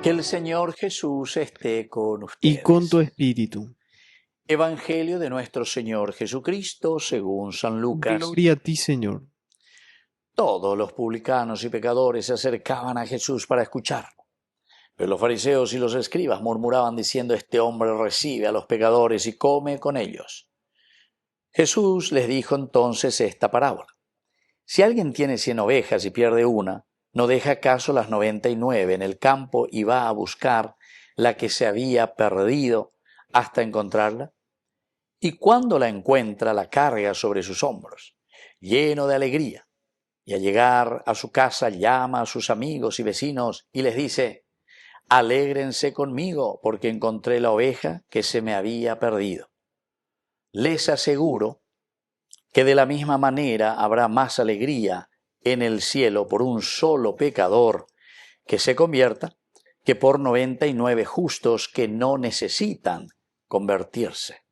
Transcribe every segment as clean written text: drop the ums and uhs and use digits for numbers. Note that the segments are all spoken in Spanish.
Que el Señor Jesús esté con y con tu ustedes. espíritu. Evangelio de nuestro Señor Jesucristo según San Lucas. Gloria a ti, Señor. Todos los publicanos y pecadores se acercaban a Jesús para escucharlo. Pero los fariseos y los escribas murmuraban diciendo: este hombre recibe a los pecadores y come con ellos. Jesús les dijo entonces esta parábola: si alguien tiene 100 ovejas y pierde una, ¿no deja acaso las 99 en el campo y va a buscar la que se había perdido hasta encontrarla? Y cuando la encuentra, la carga sobre sus hombros, lleno de alegría. Y al llegar a su casa llama a sus amigos y vecinos y les dice: alégrense conmigo porque encontré la oveja que se me había perdido. Les aseguro que de la misma manera habrá más alegría en el cielo por un solo pecador que se convierta que por 99 justos que no necesitan convertirse.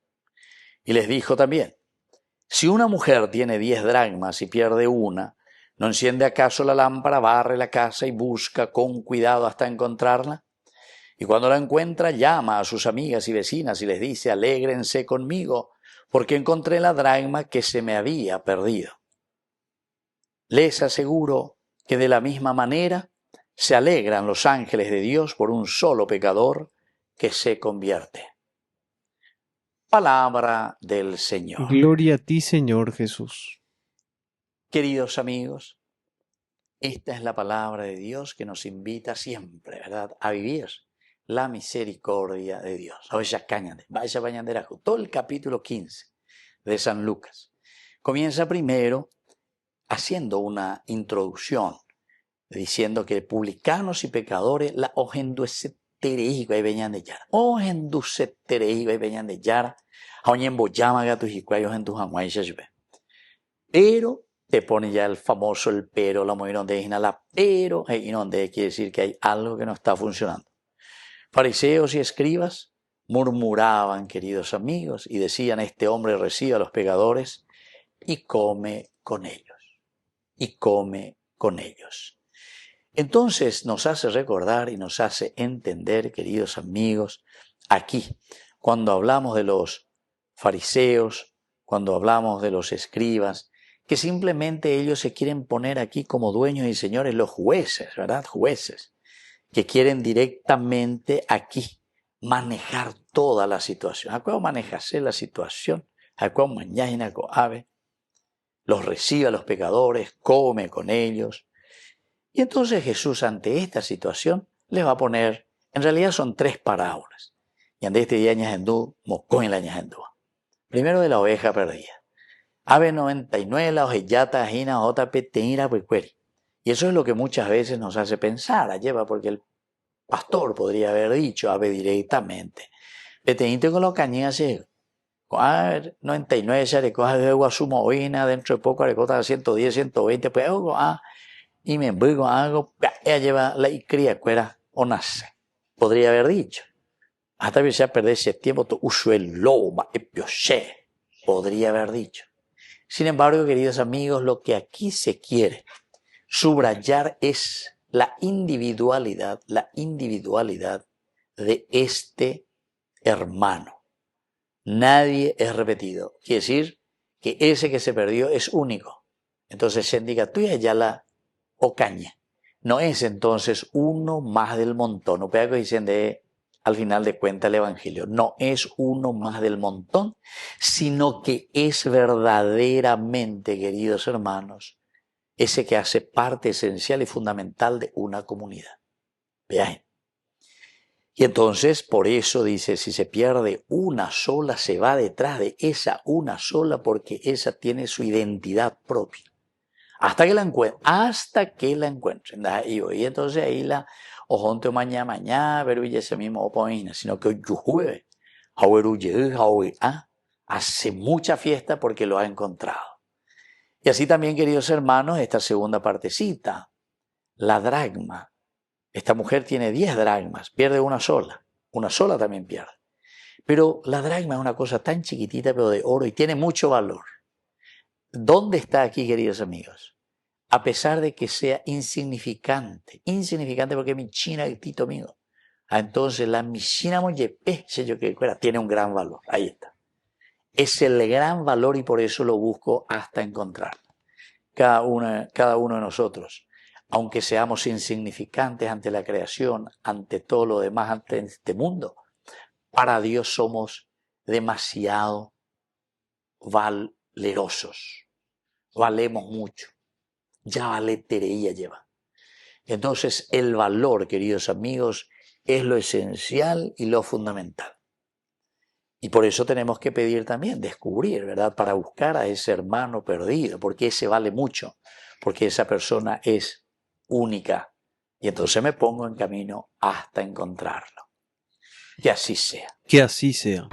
Y les dijo también: si una mujer tiene 10 dracmas y pierde una, ¿no enciende acaso la lámpara, barre la casa y busca con cuidado hasta encontrarla? Y cuando la encuentra, llama a sus amigas y vecinas y les dice: alégrense conmigo, porque encontré la dracma que se me había perdido. Les aseguro que de la misma manera se alegran los ángeles de Dios por un solo pecador que se convierte. Palabra del Señor. Gloria a ti, Señor Jesús. Queridos amigos, esta es la palabra de Dios que nos invita siempre, ¿verdad?, a vivir la misericordia de Dios. Vaya bañanderajo. Todo el capítulo 15 de San Lucas comienza primero haciendo una introducción, diciendo que publicanos y pecadores la ojenduecetereigo y veñan de yara. Ojenducetereigo y veñan de yara. Aoñemboyama tus hicuayos en tus aguayas. Pero te pone ya el famoso el pero, la mujer donde inhala, pero, y donde quiere decir que hay algo que no está funcionando. Fariseos y escribas murmuraban, queridos amigos, y decían: este hombre recibe a los pecadores y come con ellos. Y come con ellos. Entonces nos hace recordar y nos hace entender, queridos amigos, aquí, cuando hablamos de los fariseos, cuando hablamos de los escribas, que simplemente ellos se quieren poner aquí como dueños y señores, los jueces, ¿verdad? Jueces, que quieren directamente aquí manejar toda la situación. ¿A cómo manejarse la situación? ¿A cómo mañana ave? Los recibe a los pecadores, come con ellos. Y entonces Jesús, ante esta situación, les va a poner, en realidad son 3 parábolas. Y ante este día ñajendú, mocó en la ñajendú. Primero de la oveja perdida. Ave 99, la ojellata, ajina, otra peteira, pecueri. Y eso es lo que muchas veces nos hace pensar, lleva, porque el pastor podría haber dicho, ave directamente: peteinte con los cañas, a ver, 99 se recoge luego a su movina, dentro de poco recota 110, 120, pues y me embrigo algo, ella lleva la cría cuera o nace. Podría haber dicho, hasta que se perder ese tiempo, tu uso el lobo, podría haber dicho. Sin embargo, queridos amigos, lo que aquí se quiere subrayar es la individualidad de este hermano. Nadie es repetido. Quiere decir que ese que se perdió es único. Entonces se indica, tú ya la ocaña. No es entonces uno más del montón. No pega que dicen al final de cuentas el Evangelio. No es uno más del montón, sino que es verdaderamente, queridos hermanos, ese que hace parte esencial y fundamental de una comunidad. Vean. Y entonces, por eso dice, si se pierde una sola, se va detrás de esa una sola, porque esa tiene su identidad propia. Hasta que la encuentren. Y entonces ahí la ojonte mañana, pero y ese mismo opoina, sino que hoy hace mucha fiesta porque lo ha encontrado. Y así también, queridos hermanos, esta segunda partecita, la dracma. Esta mujer tiene 10 dracmas, pierde una sola también pierde. Pero la dracma es una cosa tan chiquitita, pero de oro, y tiene mucho valor. ¿Dónde está aquí, queridos amigos? A pesar de que sea insignificante porque mi china, tito mío, Entonces la Mishina Moyepe, tiene un gran valor. Ahí está. Es el gran valor y por eso lo busco hasta encontrarlo. Cada uno de nosotros, aunque seamos insignificantes ante la creación, ante todo lo demás, ante este mundo, para Dios somos demasiado valerosos. Valemos mucho. Ya valetería lleva. Entonces el valor, queridos amigos, es lo esencial y lo fundamental. Y por eso tenemos que pedir también, descubrir, ¿verdad? Para buscar a ese hermano perdido, porque ese vale mucho, porque esa persona es única. Y entonces me pongo en camino hasta encontrarlo. Que así sea. Que así sea.